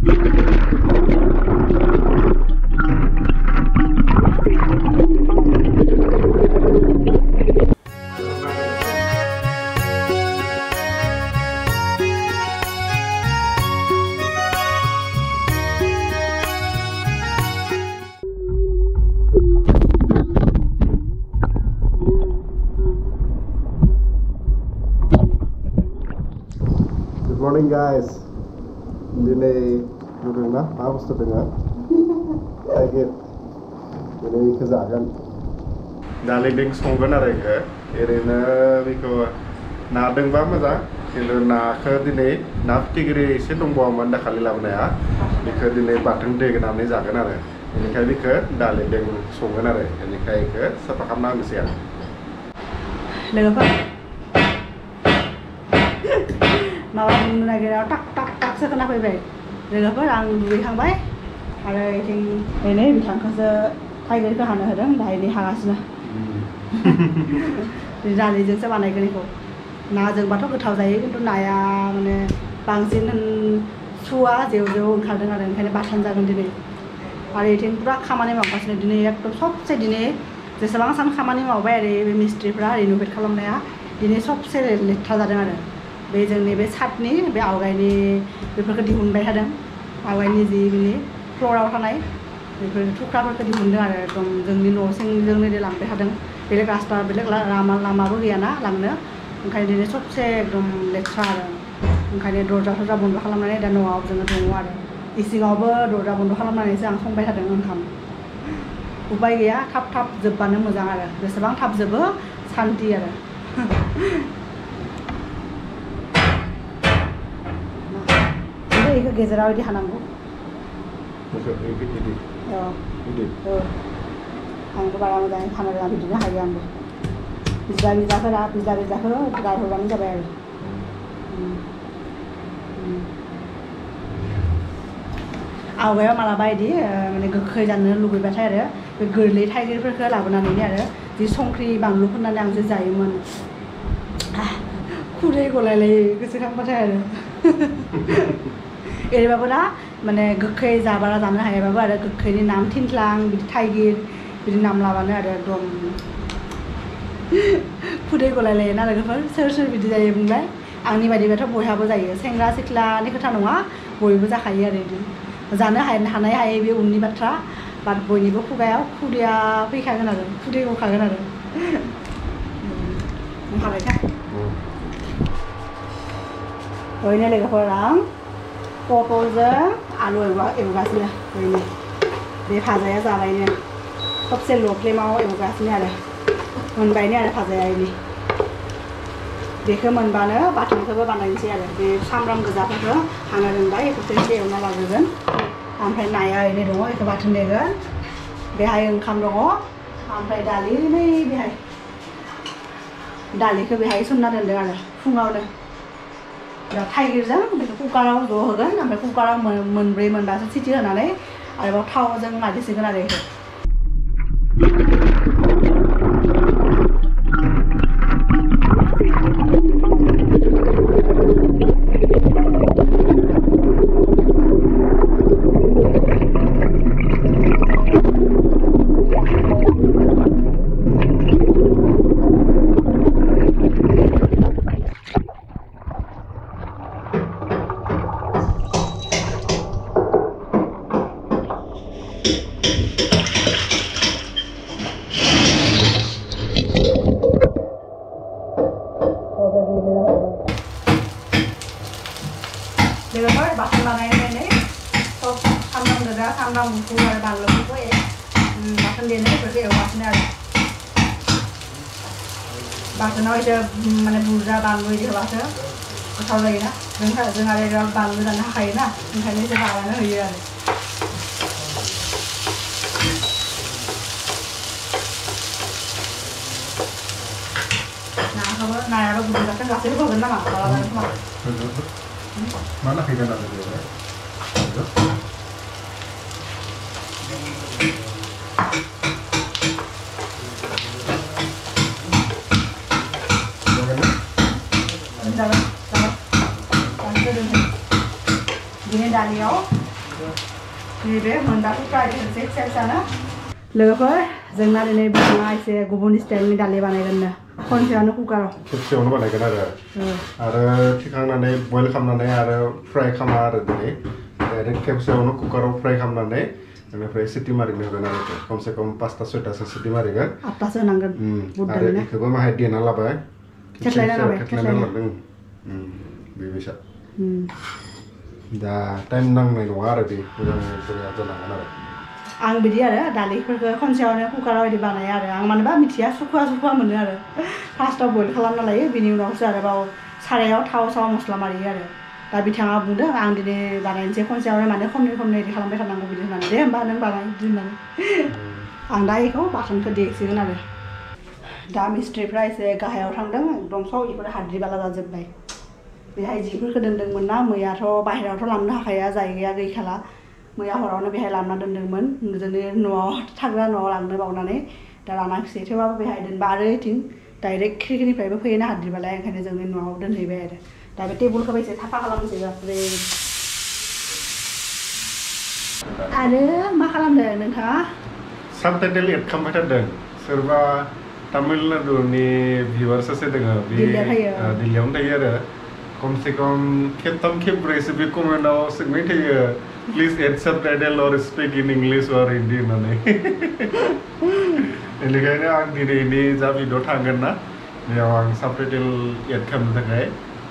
Good morning, guys. Dini duduk na, apa bustu dengar? Thaigir. Dini kezagan. Dali ding songgan ada ke? Irina biko na deng ba maza? Kilo na ke dini na tigri isi tunggu aman dah kali lawan ya. Biko dini batang deg namanya zagan ada. Ini kai biko dali ding songgan ada. Ini kai ke sepakam nama mesti ada. Lega malah mengenai tak sekenapa baik. Lega ang duit hang baik. Ada yang ini bintang kase thaigir ke hana hadang dah ini hangasna. Di dali jeng sebab naik ni ko. Na jeng batok ke thau jaya কিন্তু নায়া মানে बांसिन सुआ जेव ओंखारदों आरो ओंखायनो बाथान जागोन दिनै आरो इथिं पुरा खामानि मावगासिनो दिनै एकदम सबसे दिनै जेसेबां सान खामानि मावबाय आरो बे मिस्ट्रिफ्रा रिनोभेट खालामनाया दिनै सबसे लेथ्रा जादों आरो बे जोंनि बे छातनि बे आवगायनि बेफोरखौ दिहुनबाय थादों आवगायनि जि बिनि फ्ल'राव थानाय बेफोर थुख्राफोरखौ दिहुनदों आरो एकदम जोंनि न' सिंजोंनो लांबाय थादों बेलेग रास्ता बेलेग लामाबो गैयाना लांनो ओंखायनो दिनै सबसे एकदम लेथ्रा आरो ओंखायनो दरजा बन्द खालामनानै दा न'आव जोङो दङ आरो इसिङावबो दरजा बन्द खालामनानैसो आं संबाय थादों ओंखाम उपाय गैया थाब जोबबानो मोजां आरो जेसेबां थाब जोबो सान्ति आरो बेखौ गेजेराव इदि हानांगौ आंबो बारा मोजाङै हानो रोङा बिदिनो हायो आंबो बिज्लाखौ गारहरबानो जाबाय आरो आवगायाव मालाबा इदि माने गोखै जानो लुबैबाथाय आरो बे गोरलै थाइगिरफोरखौ लाबोनानै आरो जि संख्रि बानलु फोननानै आं जे जायोमोन खुदै गलायलायो गोसोखांबाथाय आरो एरैबाबो ना माने गोखै जाबारा जानो हायाबाबो आरो गोखैनि नाम थिनथ्लां बिदि थाइगिर बिदि नाम लाबानो आरो एकदम खुदै गलायलायो ना लोगोफोर सोर बिदि जायो बुंलाय आंनि बायदिबाथ' बयहाबो जायो सेंग्रा सिख्लानि खोथा नङा बयबो जाखायो आरो बिदि जानो हानाय हायै बे उननि बाथ्रा बाट बयनिबो खुगायाव खुदैया फैखागोन आरो खुदै गखागोन आरो हाबायथा ओरैनो लोगोफोर आं पटलजों आलु एवगासिनो ओरैनो बे भाजाया जाबायनो सबसे ल' फ्लेमाव एवगासिनो आरो मोनबायनो आरो भाजाया इनि बेखौ मोनबानो बाथोनखौबो बानायनोसै आरो बे सामब्राम गोजाफोरखौ हाना दोनबाय बेखौ एसे एवना लाग्रोगोन ओमफ्राय नाया ओरैनो दङ बेखौ बाथोन देगोन बेहाय ओंखाम दङ ओमफ्राय दालि नै बेहाय दालिखौ बेहाय सोमना दोनदों आरो फुङावनो दा थाइगिरजों बेखौ कुकाराव ज' होगोन ओमफ्राय कुकाराव मोनब्रै मोनबासो सिटि होनानै आरोबाव थावजों नागिरसिगोन आरो बेखौ बाथोन बानायनानै सब सामब्राम गोजा सामब्राम गुफुर आरो बानलुफोरखौ बाथोन देनाय बेफोरखौ एवगासिनो आरो बाथोनाव एसे माने बुरजा बानलु इदि होबासो गोथाव जायोना जों आरो बानलु जानो हाखायोना ओंखायनो एसे बारानो होयो आरो नायाबो गुदुंजाथों गासैबो होगोन नामा मालाबा खोमा Mana kita nak beli? Gini daliau नैबे मोनदाखौ फ्राय दोनसै फिसा फिसानो लोगोफोर जोंना दिनै बिथाङा एसे गुबुन स्टाइलनि दालि बानायगोननो खनसेयावनो कुकाराव खेबसेयावनो बानायगोन आरो थिखांनानै बयल खालामनानै आरो फ्राय खालामा आरो दिनै डाइरेक्ट खेबसेयावनो कुकाराव फ्राय खालामनानै बेनिफ्राय सिटि मारिनो होगोन आरो खमसे खम 5टा 6टासो सिटि मारिगोन 8टासो होनांगोन आरो बेखौबो माहाय देना लाबाय खेथलायना लादों बेबायसा दा टाइम नांनाय नङा आरो बे मोजाङै बोरैया जालांगोन आरो आं बिदि आरो दालिफोरखौ खनसेयावनो कुकाराव बिदि बानायो आरो आं मानोबा मिथिया सुखुवा मोनो आरो फार्स्टआव बयल खालामना लायो बिनि उनावसो आरोबाव सारायाव थाव साव मस्ला मारियो आरो दा बिथाङा बुंदों आं दिनै बानायनोसै खनसेयावनो माने खननै इदि खालामबाय थानांगौ बिदि होननानै दे होमबा नों बानाय बिदि होननानै आं दा बेखौ बाथोनखौ देसिगोन आरो दा मिस्ट्रिफ्रा एसे गाहायाव थांदों एकदम सब बेफोर हाद्रि बाला जाजोब्बाय बेहाय जिफोरखौ दोनदोंमोन ना मैयाथ' बाहेरायावथ' लांनो हाखाया जायगाया गैखाला मैया हरावनो बेहाय लांना दोनदोंमोन जोंनि न'आव थाग्रा न'आव लांनो बावनानै दा लानाखिसै थेवबाबो बेहाय दोनबा आरो इथिं डाइरेक्ट खिरखिनिफ्रायबो फैयोना हाद्रि बालाया ओंखायनो जोंनि न'आव दोनहैबाय आरो दा बे टेबोलखौबो एसे साफा खालामनोसै बाप्रे आरो मा खालामदों नोंथाङा साबटाइटेल एड खालामबाय थादों सोरबा तामिलनाडुनि भिउवार सासे दङ बे दिल्लीयावनो थायो आरो कमसे कम खेबथाम खेबब्रैसो बे कमेन्टआव सोंनाय थायो प्लिज एड साबटाइटेल और स्पीक इन इंलिश और हिन्दी होननानै बेनिखायनो आं दिनैनि जा भिडिअ थांगोन ना बेयाव आं साबटाइटेल एड खालामनो थाखाय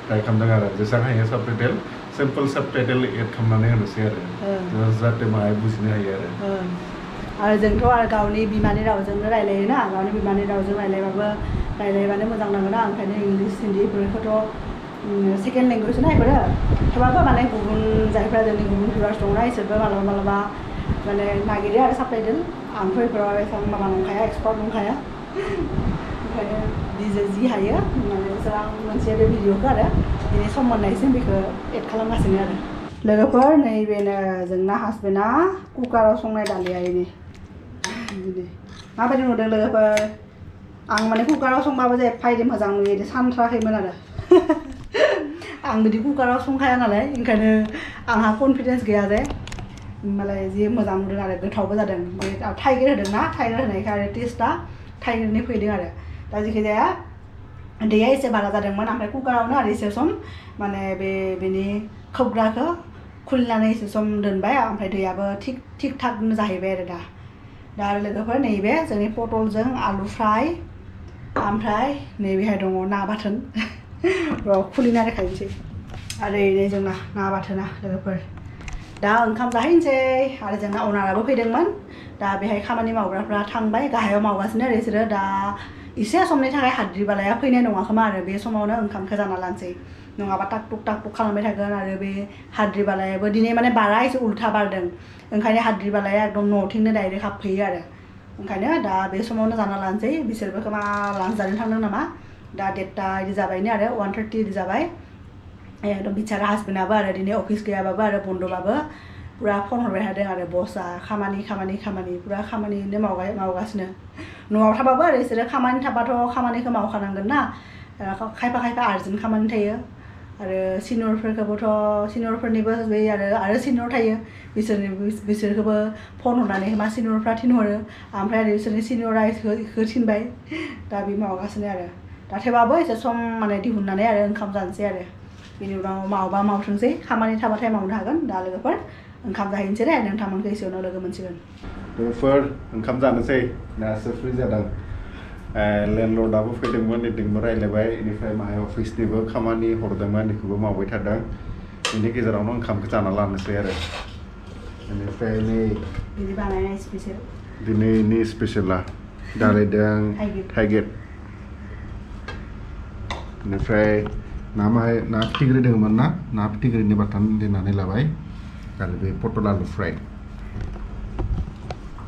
ट्राइ खालामदों आरो जेसेबां हायो साबटाइटेल सिम्पल साबटाइटेल एड खालामनानै होनोसै आरो जाहाथे माहाय बुजिनो हायो आरो जोंथ' आरो गावनि बिमानि रावजोंनो रायलायोना गावनि बिमानि रावजों रायलायबानो मोजां नाङोना ओंखायनो इंलिस हिन्दीफोरखौथ' सेकेन्ड लेंगुवेज ना बेफोरो थेवबाबो माने गुबुन जायफ्रा जोंनि गुबुन भिउवार्स दंना इसोरबो मालाबा माने नागिरो आरो साबटाइटेल आंथ' बेफोराव एसेबां माबा नंखाया एक्सपार्ट नंखाया ओंखायनो जि हायो माने आं मोनसे बे भिडिअखौ आरो दिनै सम मोननायसिम बेखौ एड खालामगासिनो आरो लोगोफोर नैबेनो जोंना हासबेन्डआ कुकाराव संनाय दालिया इनि माबायदि नुदों लोगोफोर आं माने कुकाराव संबाबो जे एफा मोजां नुयो बिदि सानथ्राखैमोन आरो आं बिदि कुकाराव संखाया नालाय ओंखायनो आंहा कनफिडेन्स गैया जे मालाय जि मोजां नुदों आरो गोथावबो जादों बे थाइगिर होदों ना थाइगिर होनायखाय आरो टेस्टआ थाइगिरनि फैदों आरो दा जेखि जाया दैया एसे बारा जादोंमोन ओमफ्राय कुकारावनो आरो एसे सम माने बेनि खोबग्राखौ खुलिनानै एसे सम दोनबाय ओमफ्राय दैयाबो थिग थाकनो जाहैबाय आरो दा आरो लोगोफोर नैबे जोंनि पटलजों आलु फ्राय ओमफ्राय नैबेहाय दङ ना बाथोन र' खुलिनानै खायनोसै आरो नै जोंना ना बाथोना लोगोफोर दा ओंखाम जाहैनोसै आरो जोंना अनाराबो फैदोंमोन दा बेहाय खामानि मावग्राफ्रा थांबाय गाहायाव मावगासिनो आरो बिसोरो दा एसे समनि थाखाय हाद्रि बालाया फैनाय नङा खोमा आरो बे समावनो ओंखामखौ जाना लानोसै नङाबा टाक टुक खालामबाय थागोन आरो बे हाद्रि बालायाबो दिनै माने बारा एसे उल्था बारदों ओंखायनो हाद्रि बालाया एकदम न'थिंनो डाइरेक्ट हाबफैयो आरो ओंखायनो दा बे समावनो जाना लानोसै बिसोरबो खोमा लान्च जानो थांदों नामा दा 1:30 बिदि जाबायनो आरो 1:30 बिदि जाबाय एकदम बिचारा हासबेन्डआबो आरो दिनै अफिस गैयाबाबो आरो बन्दबाबो पुरा फन हरबाय थादों आरो बसआ खामानि पुरा खामानिनो मावगासिनो न'आव थाबाबो आरो बिसोरो खामानि थाबाथ' खामानिखौ मावखानांगोन ना खायफा आर्जेन्ट खामानि थायो आरो सिनियरफोरनिबो बे आरो सिनियर थायो बिसोरखौबो फन हरनानै मा सिनियरफ्रा थिनहरो ओमफ्राय आरो बिसोरनि सिनियरा इखौ थिनबाय दा बे मावगासिनो आरो दा थेवबाबो एसे सम माने दिहुननानै आरो ओंखाम जानोसै आरो बेनि उनाव मावबा मावथोंसै खामानि थाबाथाय मावनो हागोन दा लोगोफोर ओंखाम जाहैनोसै दे नोंथांमोनखौ एसे उनाव लोगो मोनसिगोन लोगोफोर ओंखाम जानोसै दासो फ्रि जादों लेन्डलर्डआबो फैदोंमोन इदिंबो रायज्लायबाय बेनिफ्राय माहाय अफिसनिबो खामानि हरदोंमोन बेखौबो मावबाय थादों बेनि गेजेरावनो ओंखामखौ जाना लानोसै आरो बेनिफ्राय दिनैनि स्पेसियला दालिदों थाइगिर बेनिफ्राय ना फिथिख्रि दङमोन ना फिथिख्रिनि बाथोन देनानै लाबाय आरो बे पटल आलु फ्राय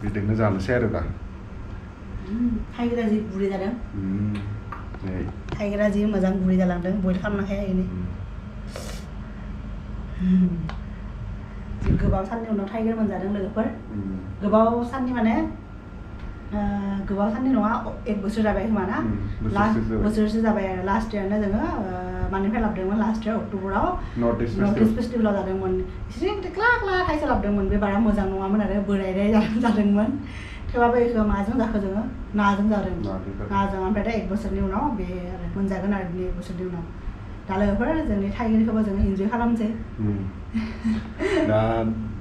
बिदिनो जानोसै आरो दा थाइगिरा जि गुरै जादों थाइगिरा जि मोजां गुरै जालांदों बयल खालामनो हाया इनि जि गोबाव साननि उनाव थाइगिर मोनजादों लोगोफोर गोबाव साननि माने गोबाव साननि नङा 1 बोसोर जाबाय खोमा ना बोसोरसो जाबाय आरो लास्ट इयारनो जोङो मानिफ्राय लाबोदोंमोन लास्ट इयार अक्ट'बराव नर्थ इस्ट फेस्टिभेलाव जादोंमोन एसे क्ला क्ला थाइसे लाबोदोंमोन बे बारा मोजां नङामोन आरो बोरायनाय जादोंमोन थेवबाबो बेखौ माजों जाखो जोङो नाजों जादों नाजों ओमफ्राय दा 1 बोसोरनि उनाव बे आरो मोनजागोन आरो बे 1 बोसोरनि उनाव दा लोगोफोर जोंनि थाइगिरखौबो जोङो इन्जय खालामसै दा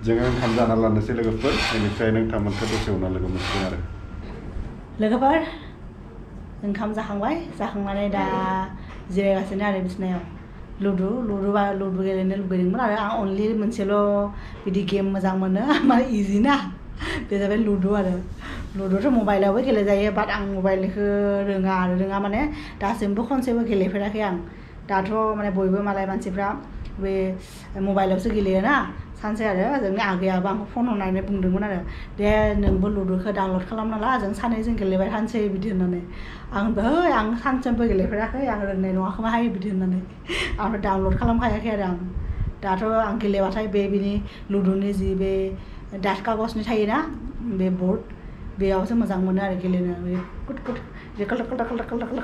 जोङो ओंखाम जाना लानोसै लोगोफोर बेनिफ्राय नोंथांमोनखौ दसे उनाव लोगो मोनसिगोन आरो लोगोफोर ओंखाम जाखांनानै दा जिरायगासिनो आरो बिसनायाव लुदु गेलेनो लुगैदोंमोन आरो आं अनलि मोनसेल' बिदि गेम मोजां मोनो माने इजि ना बे जाबाय लुदु आरो लुदुथ' मबाइलावबो गेलेजायो बाट आं मबाइलखौ रोङा माने दासिमबो खनसेबो गेलेफेराखै आं दाथ' माने बयबो मालाय मानसिफ्रा बे मबाइलावसो गेलेयोना सानसे आरो जोंनि आगैयाबो आंखौ फन हरनानै बुंदोंमोन आरो दे नोंबो लुदुखौ डाउनलड खालामना ला जों सानैजों गेलेबाय थानोसै बिदि होननानै आंबो है आं सानसेबो गेलेफेराखै आं रोंनाय नङा खोमाहाय बिदि होननानै आंथ' डाउनलड खालामखायाखै आरो आं दाथ' आं गेलेबाथाय बिनि लुदुनि जि बे डाट कागजनि थायोना बे बर्ड बेयावसो मोजां मोनो आरो गेलेनो कुट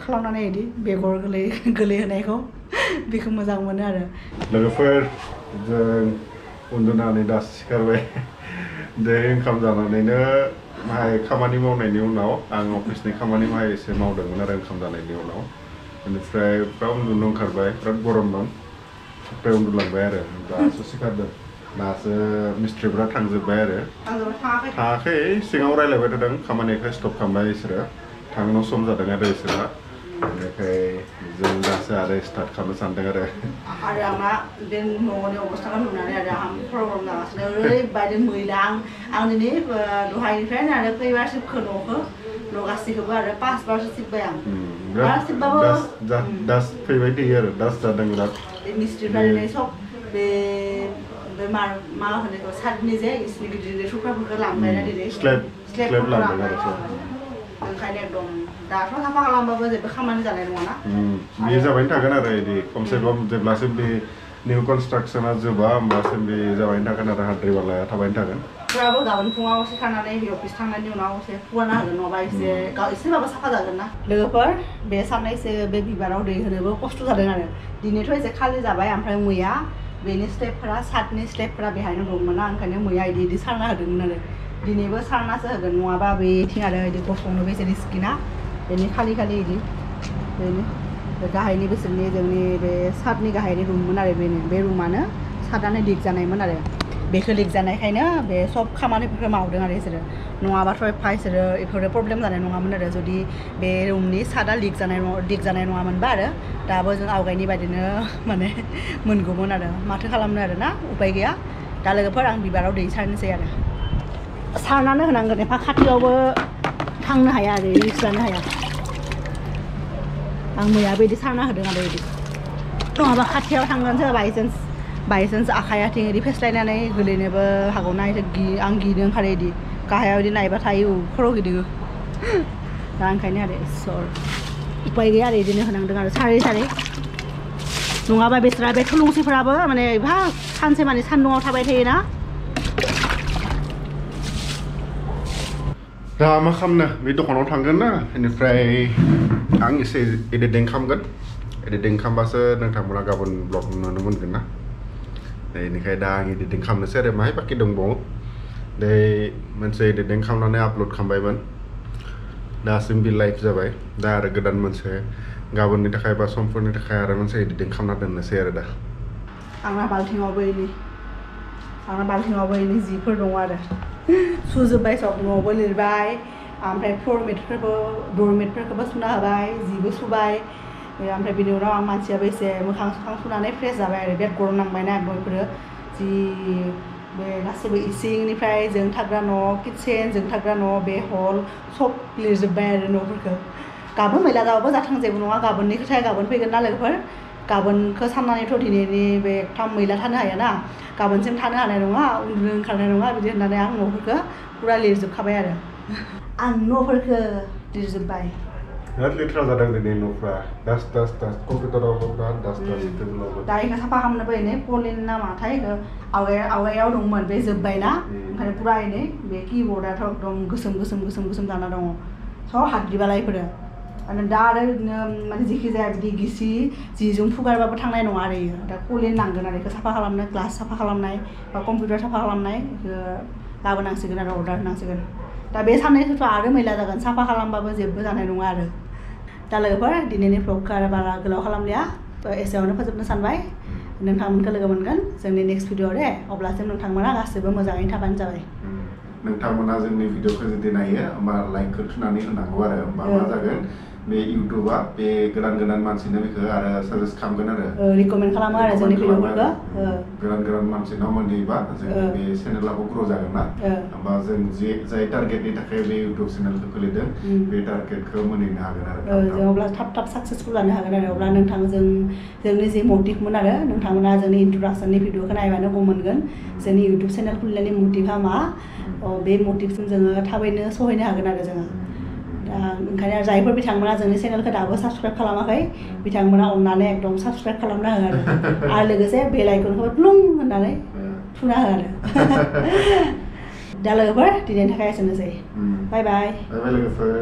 खालामनानै बिदि बेगर गोलैहोनायखौ बेखौ मोजां मोनो आरो लोगोफोर जों उन्दुनानै दा सिखारबाय दै ओंखाम जानानैनो माहाय खामानि मावनायनि उनाव आं अफिसनि खामानि माहाय एसे मावदोंमोन आरो ओंखाम जानायनि उनाव बेनिफ्राय फ्रा उन्दुनो ओंखारबाय बिराद गरममोन ओमफ्राय उन्दुलांबाय आरो दासो सिखारदों दासो मिस्ट्रिफ्रा थांजोब्बाय आरो थाङाखै सिगाङाव रायज्लायबाय थादों खामानिखौ स्टप खालामबाय बिसोरो थांनो सम जादों आरो बिसोरा बेनिफ्राय जों दासो आरो स्टार्ट खालामनो सानदों आरो आंना बे न'नि अबस्थाखौ नुनानै आरो आं प्रब्लेम जागासिनो ओरैबायदि मैला आं दिनै दहायनिफ्रायनो आरो खैबार सिबखो न' गासैखौबो आरो 5 बारसो सिबबाय आं सिबबाबो दास फैबाय थायो आरो दास जादों बिराद मिस्ट्रिफ्रा दिनै सब बे मा होनो सातनि जे इसनि गिदिर थुख्राफोरखौ लांबायना दिनै स्लेब लांबाय आरो ओंखायनो एकदम दाथ' साफा खालामबाबो जेबो खामानि जानाय नङाना बे जाबायनो थागोन आरो बिदि खमसे खम जेब्लासिम बे निउ कनस्ट्राक्सना जोबा होमबासिम बे जाबायनो थागोन आरो हाद्रिबालाया थाबायनो थागोन फुराबो गाबोन फुङाव सिखारनानै अफिस थांनायनि उनाव एसे फुवाना होगोन नङाबा एसेबाबो साफा जागोन ना लोगोफोर बे साननैसो बे बिबाराव दै होनोबो खस्थ' जादों आरो दिनैथ' एसे खालि जाबाय ओमफ्राय मैया बेनि स्टेपफोरा सातनि स्टेपफोरा बेहायनो दंमोन ना ओंखायनो मैया इदि सारना होदोंमोन आरो दिनैबो सारनासो होगोन नङाबा बेथिं आरो इदि गसंनोबो एसे रिस्कि ना बेनि खालि इदि बेनो गाहायनि बिसोरनि जोंनि बे सातनि गाहायनि रुममोन आरो बे रुमानो सातआनो लिक जानायमोन आरो बेखौ लिक जानायखायनो बे सब खामानिफोरखौ मावदों आरो बिसोरो नङाबाथ' बिसोरो बेफोरो प्रब्लेम जानाय नङामोन आरो जुदि बे रुमनि सातआ लिक जानाय नङामोनबा आरो दाबो जों आवगायनि बायदिनो माने मोनगौमोन आरो माथो खालामनो आरो ना उपाय गैया दा लोगोफोर आं बिबाराव दै सारनोसै आरो सारनानै होनांगोन एफा खाथियावबो थांनो हाया आरो रिक्स लानो हाया आं मैयाबो बिदि सारना होदों आरो बिदि नङाबा खाथियाव थांगोनसो बायसान्स आखाइ आथिं बिदि फेस्लायनानै गोलैनोबो हागौना आं गिनो ओंखारो बिदि गाहायाव बिदि नायबाथाय खर' गिदिङो दा ओंखायनो आरो सर उपाय गैया आरो बिदिनो होनांदों आरो सारै नङाबा बिसोरा बे थुलुंसिफोराबो माने एफा सानसे माने सान्दुङाव थाबाय थायोना दा मा खालामनो बे दखानाव थांगोन ना बेनिफ्राय आं एसे एडिटिं खालामगोन एडिटिं खालामबासो नोंथांमोना गाबोन ब्लग नुनो मोनगोन ना बेनिखायनो दा आं एडिटिं खालामनोसै आरो माहाय बाखि दंबावो दै मोनसे एडिटिं खालामनानै आपल'ड खालामबायमोन दासिम बे लाइभ जाबाय दा आरो गोदान मोनसे गाबोननि थाखाय बा समफोरनि थाखाय आरो मोनसे एडिटिं खालामना दोननोसै आरो दा आंना बाल्थिङावबो इनि जिफोर दङ आरो सुजोब्बाय सब न'आवबो लिरबाय ओमफ्राय डरमेटफोरखौबो सुना होबाय जिबो सुबाय ओमफ्राय बिनि उनाव आं मानसियाबो एसे मोखां सुनानै फ्रेस जाबाय आरो बिराद गरम नांबायना बेफोरो जि बे गासैबो इसिंनिफ्राय जों थाग्रा न' किटचेन जों थाग्रा न' बे हल सब लिरजोब्बाय आरो न'फोरखौ गाबोन मैला जाबाबो जाथां जेबो नङा गाबोननि खोथाया गाबोन फैगोन ना लोगोफोर गाबोनखौ साननानैथ' दिनैनि बे थाम मैला थानो हायाना गाबोनसिम थानो हानाय नङा उन्दुनो ओंखारनाय नङा बिदि होननानै आं न'फोरखौ पुरा लिरजोबखाबाय आरो आं न'फोरखौ लिरजोब्बाय बिराद लेथ्रा जादों दिनै न'फ्रा डास्ट कम्पिउटारावबो बिराद डास्ट टेबोलावबो दा इखौ साफा खालामनोबो एनै कलिन नामाथाय आवगायाव दंमोन बे जोब्बायना ओंखायनो पुरा एनै बे किबर्डआथ' एकदम गोसोम जाना दङ सब हाद्रि बालायफोरो दा आरो माने जेखि जाया बिदि गिसि जिजों फुगारबाबो थांनाय नङा आरो इयो दा कलिन नांगोन आरो इखौ साफा खालामनो ग्लास साफा खालामनाय बा कम्पिउटार साफा खालामनाय इखौ लाबोनांसिगोन आरो अर्डार होनांसिगोन दा बे साननैसोथ' आरो मैला जागोन साफा खालामबाबो जेबो जानाय नङा आरो दा लोगोफोर दिनैनि भ्लगखौ आरो बारा गोलाव खालामलिया एसेयावनो फोजोबनो सानबाय नोंथांमोनखौ लोगो मोनगोन जोंनि नेक्स्ट भिडिअ दे अब्लासिम नोंथांमोना गासैबो मोजाङैनो थाबानो जाबाय नोंथांमोना जोंनि भिडिअखौ जुदि नायो होमबा लाइकखौ थुनानै होनांगौ आरो होमबा मा जागोन बे इउटुबा बे गोदान मानसिनो बेखौ आरो साजेस्ट खालामगोन आरो रिकमेन्ड खालामो आरो जोंनि भिडिअफोरखौ गोदान मानसिनाव मोनहैबा जोंनि बे चेनेलाबो ग्र' जागोन ना होमबा जों जाय टारगेटनि थाखाय बे इउटुब चेनेलखौ खुलिदों बे टारगेटखौ मोनहैनो हागोन आरो जों अब्ला थाब साक्सेसफुल जानो हागोन आरो अब्ला नोंथांजों जोंनि जे मटिभमोन आरो नोंथांमोना जोंनि इन्ट्रडाक्सननि भिडिअखौ नायबानो गम मोनगोन जोंनि इउटुब चेनेल खुलिनायनि मटिभा मा बे मटिभजों जोङो थाबैनो सहैनो हागोन आरो जोङो दा ओंखायनो जायफोर बिथांमोना जोंनि चेनेलखौ दाबो साबस्क्राइब खालामाखै बिथांमोना अननानै एकदम साबस्क्राइब खालामना हो आरो लोगोसे बेल आइकनखौ प्लुं होननानै थुना हो आरो दा लोगोफोर दिनैनि थाखाय एसेनोसै बाय बाय लोगोफोर